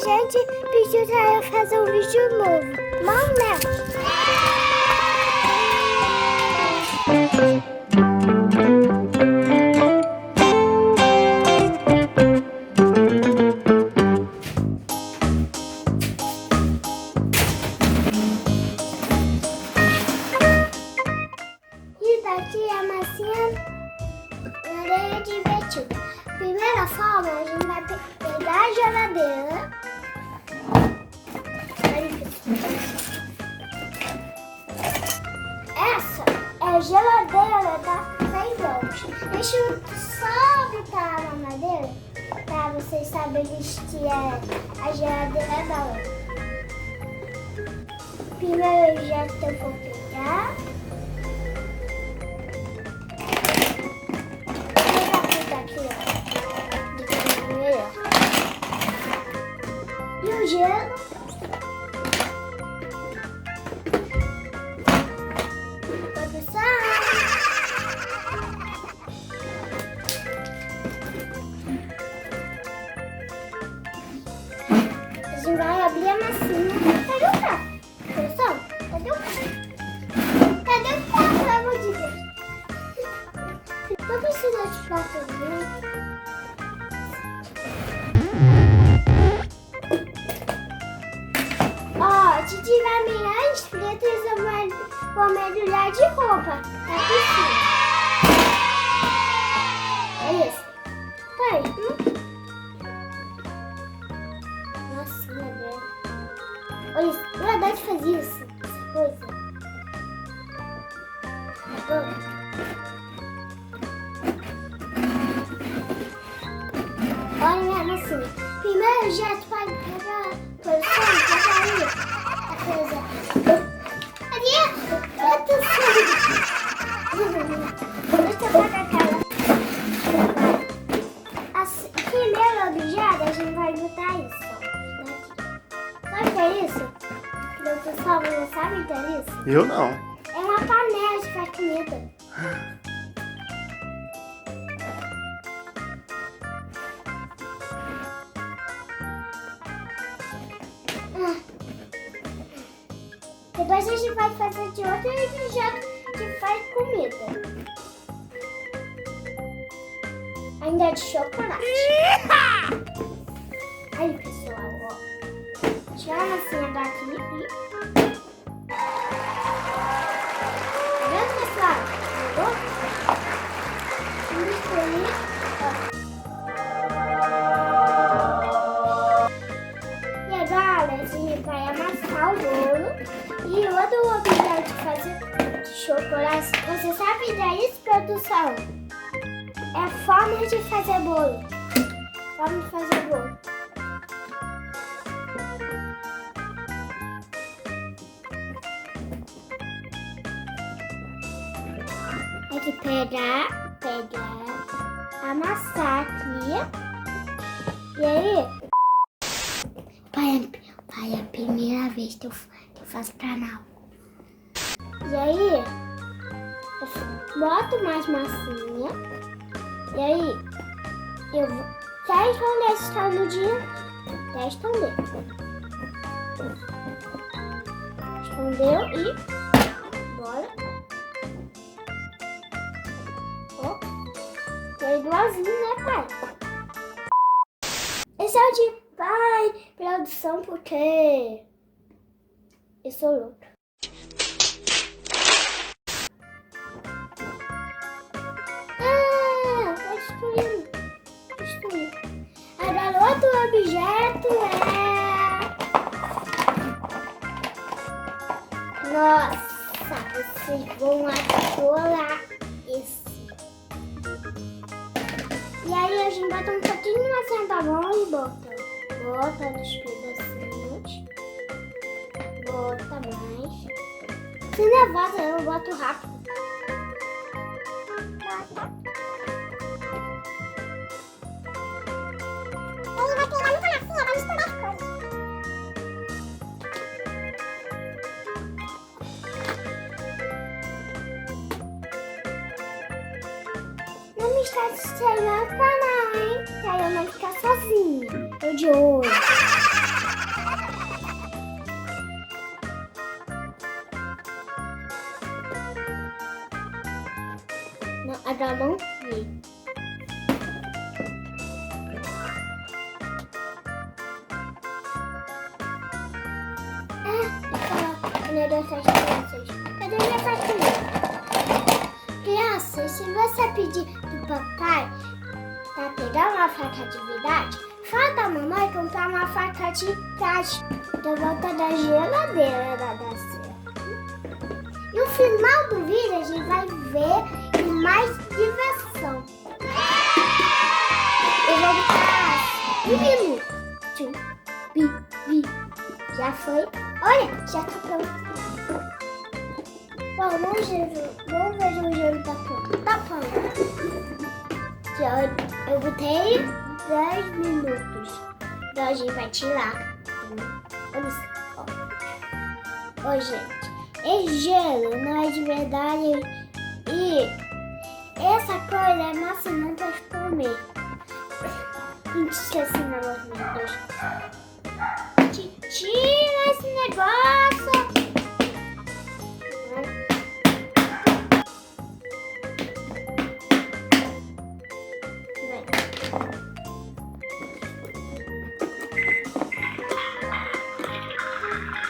gente pediu pra eu fazer um vídeo novo. Bom, né? E daqui a massinha areia divertida. Primeira forma, a gente vai pegar a geladeira. Essa é a geladeira da BEM-VINDOS. Deixa eu só botar a mamadeira para vocês saberem que é a geladeira da outra. Primeiro objeto que eu vou pegar. E o gelo. Produção. A gente vai abrir a massinha. Cadê o prato? Produção, cadê o prato? Cadê o prato, pelo amor de Deus? Não precisa de prato, né? Se tiver milhares pretas, eu vou mergulhar de roupa na piscina. É isso. Pai. Nossa, meu Deus. Olha isso. Eu adoro fazer isso. Essa coisa. Adoro. Olha minha massinha. Primeiro objeto para pegar a posição, pegar aí. Primeiro objeto, a gente vai botar isso. Sabe o que é isso? Pessoal, você sabe o que é isso? Eu não. É uma panela de fazer comida. Depois a gente vai fazer de outro objeto que faz comida. Ainda é de chocolate. Aí, pessoal, ó. Tirar a massinha daqui e... Tá vendo, pessoal? Pegou? Vamos escolher, ó. E agora a gente vai amassar o bolo. E outro objeto de fazer chocolate, você sabe disso, produção? É forma de fazer bolo. Forma de fazer bolo. Tem que pegar, amassar aqui. E aí, pai, é a primeira vez que eu faço canal. E aí, eu boto mais massinha. E aí, eu vou... Quer esconder esse canudinho? Quer esconder. Escondeu e... Bora. Ó. Foi igualzinho, né, pai? Esse é o de pai, produção, porque... Eu sou louca. Destruindo. Agora outro objeto é... Nossa, vocês vão adorar esse. E aí a gente bota um pouquinho de massinha da mão e bota dos pedacinhos. Bota mais. Se nervosa, eu boto rápido. Não me esquece de se inscrever no canal, hein? Pra eu não ficar sozinha. Tô de olho. ainda não vi. Das crianças. Cadê minhas crianças? Crianças, se você pedir pro papai pra pegar uma faca de verdade, fala da mamãe comprar uma faca de plástico da volta da geladeira da certo. E no final do vídeo a gente vai ver mais diversão. Eu vou botar 1 minuto. Já foi? Olha, já tá pronto. Bom, vamos ver se o gelo tá pronto. Tá pronto. Já, eu botei 10 minutos. Então a gente vai tirar. Olha só. Ó, gente, é gelo, não é de verdade. E essa coisa é massa não pra comer. Gente, esqueci o negócio, meu Deus. Tira esse negócio.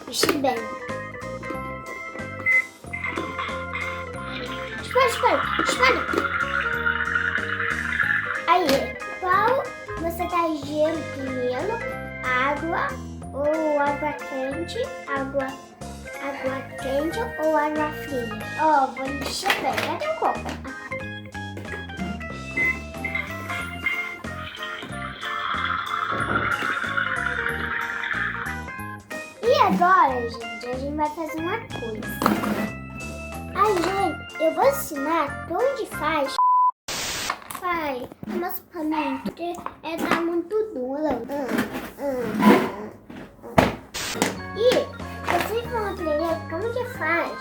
Puxa bem. Espera. Aí, qual você tá gelo primeiro? Água ou água quente? Água quente ou água fria? Ó, vou encher bem. Cadê o copo? E agora, gente, a gente vai fazer uma coisa. Aí, gente, eu vou ensinar onde faz. Mostra pra mim, porque tá muito dura. E vocês vão aprender como que faz.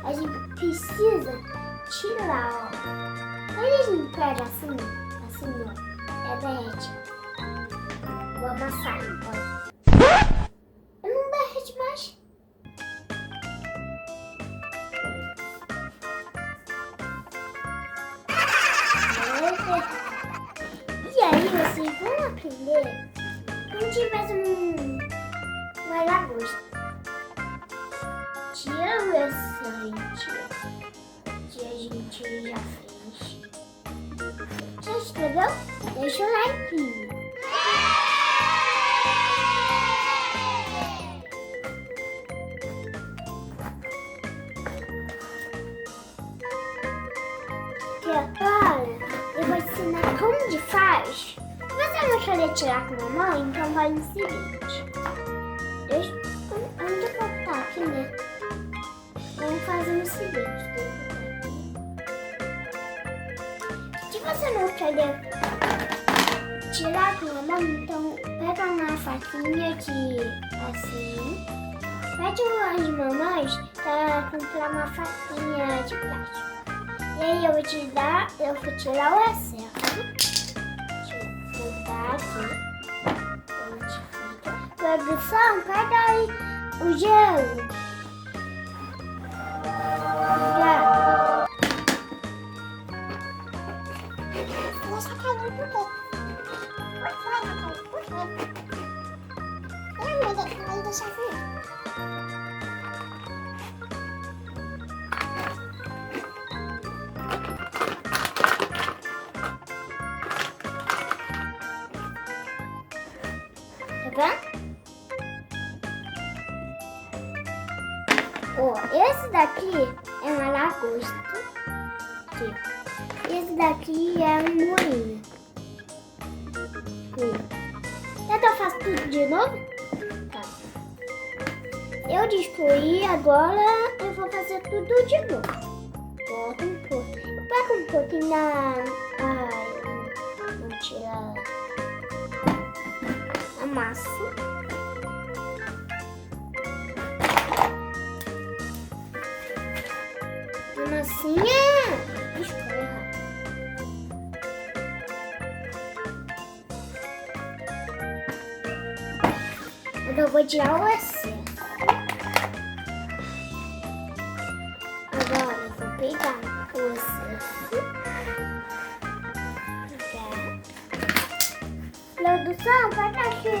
A gente precisa tirar, ó. Quando a gente pega assim, ó, derrete. Vou amassar, ó. Não derrete mais. E aí vocês vão aprender como tivesse uma lagosta. Tira o restante que a gente já fez. Já escreveu? Deixa o like. Agora eu vou ensinar como faz. Se você não querer tirar com a mão, então vai no seguinte. Onde eu vou botar aqui, né? Vamos fazer o seguinte. Se você não querer tirar com a mão, então pega uma faquinha aqui, assim. Pede as mamães para comprar uma faquinha de plástico. E aí eu vou tirar o excesso. Deixa eu botar aqui. Onde fica. Produção, pega aí o gelo. Já. Deixa cair por quê? Por quê? Não, deixa assim. Ó, esse daqui é uma lagosta. Aqui. Esse daqui é um moinho. Então eu faço tudo de novo? Tá. Eu destruí, agora eu vou fazer tudo de novo. Bota um pouco. Eu pego um pouquinho da... vou tirar a massa. A massinha. Escolha errado. Eu vou tirar o excesso. Agora Produção, pode aqui.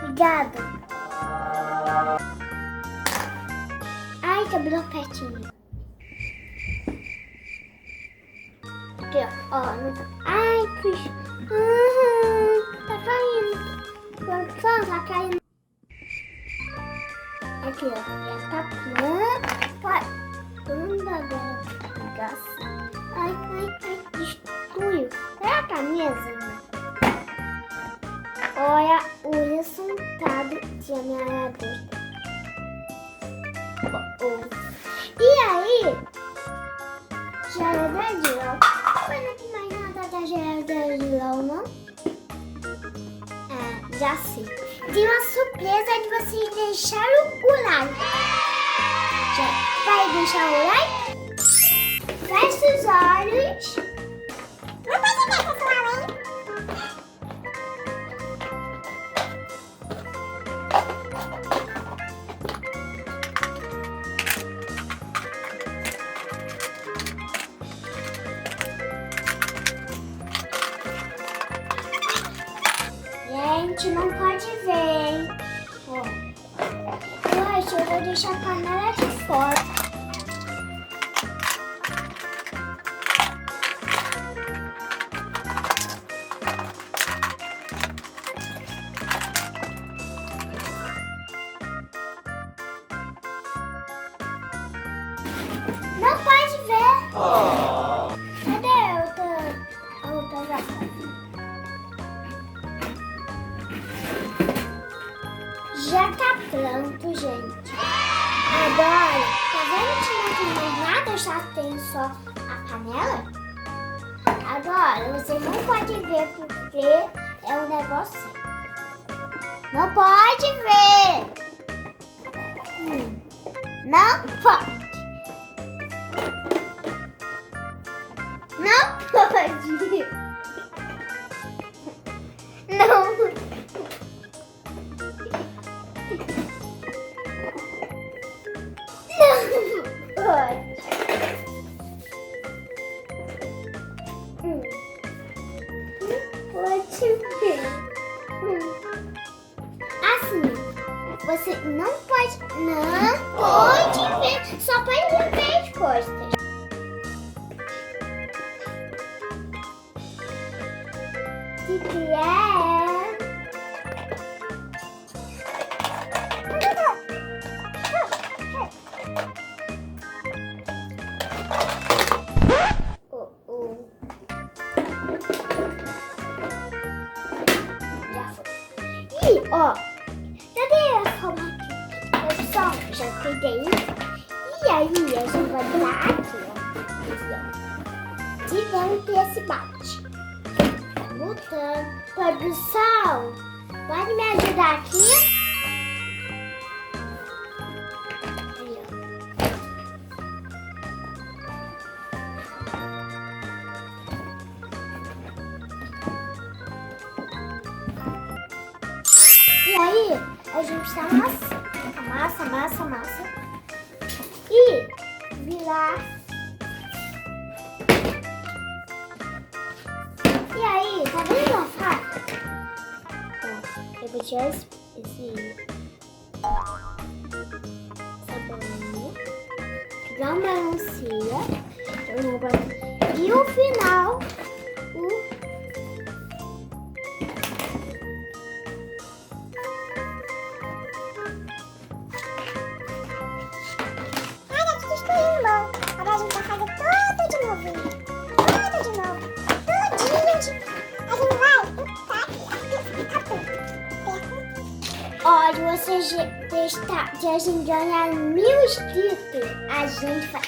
Obrigado. Ai, cabelo pertinho. Aqui, ó. Não tá. Ai, que... tá caindo. Produção, tá caindo. Aqui, ó. Já tá pronto. Vai. Tudo agora. Ai, destruiu. Olha a camisa. Olha o resultado de minha besta. E aí, geleia de limão. Mas não tem mais nada da geleia de limão, não? Já sei. Tem uma surpresa de vocês deixarem o like. Já vai deixar o like? Fecha os olhos. Não pode ver, pessoal, hein? Gente, não pode ver, hein? Ó. Eu acho que eu vou deixar a panela de fora. Não pode ver. Cadê a outra garrafa? Já tá pronto, gente. Agora, tá vendo que não tem mais nada? Já tem só a panela? Agora, você não pode ver porque é um negócio. Não pode ver. Não pode. Não pode. Não. Pode ver. Assim, você não pode ver, só pode ver as costas. Que é? Ó, cadê a forma aqui? Pessoal, já peguei. E aí, a gente vai dar aqui, ó. Diverte esse bate. Botando. Produção, pode me ajudar aqui? Aí, ó. E aí, a gente tá massa. E virar. E aí, tá vendo a faca? Eu vou tirar essa bolinha. Pegar uma melancia. E o final, agora a gente vai fazer tudo de novo. Tudinho. A gente vai olha, você de a gente ganhar 1000 inscritos,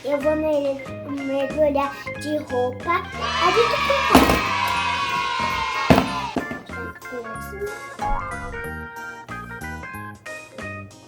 eu vou mergulhar de roupa. A gente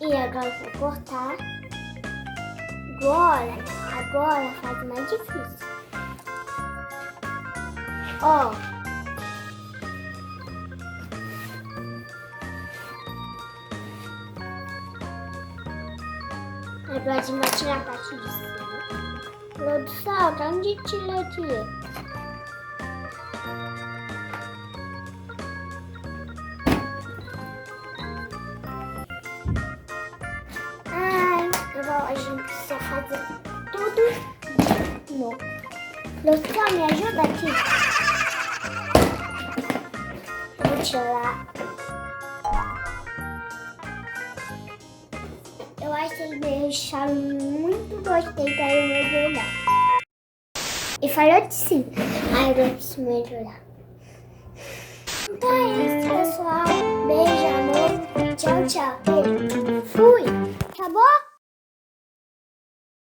e agora eu vou cortar. Agora faz mais difícil. Ó. Agora a gente vai tirar a parte de cima. Produção, tá onde tira aqui? Ai, agora a gente precisa fazer tudo de novo. Produção, me ajuda aqui. Vou tirar. Eu acho que eles deixaram muito gostei para eu melhorar. E falou que sim. Ai, eu preciso melhorar. Então é isso, pessoal. Beijo, amor. Tchau, tchau. Fui. Acabou?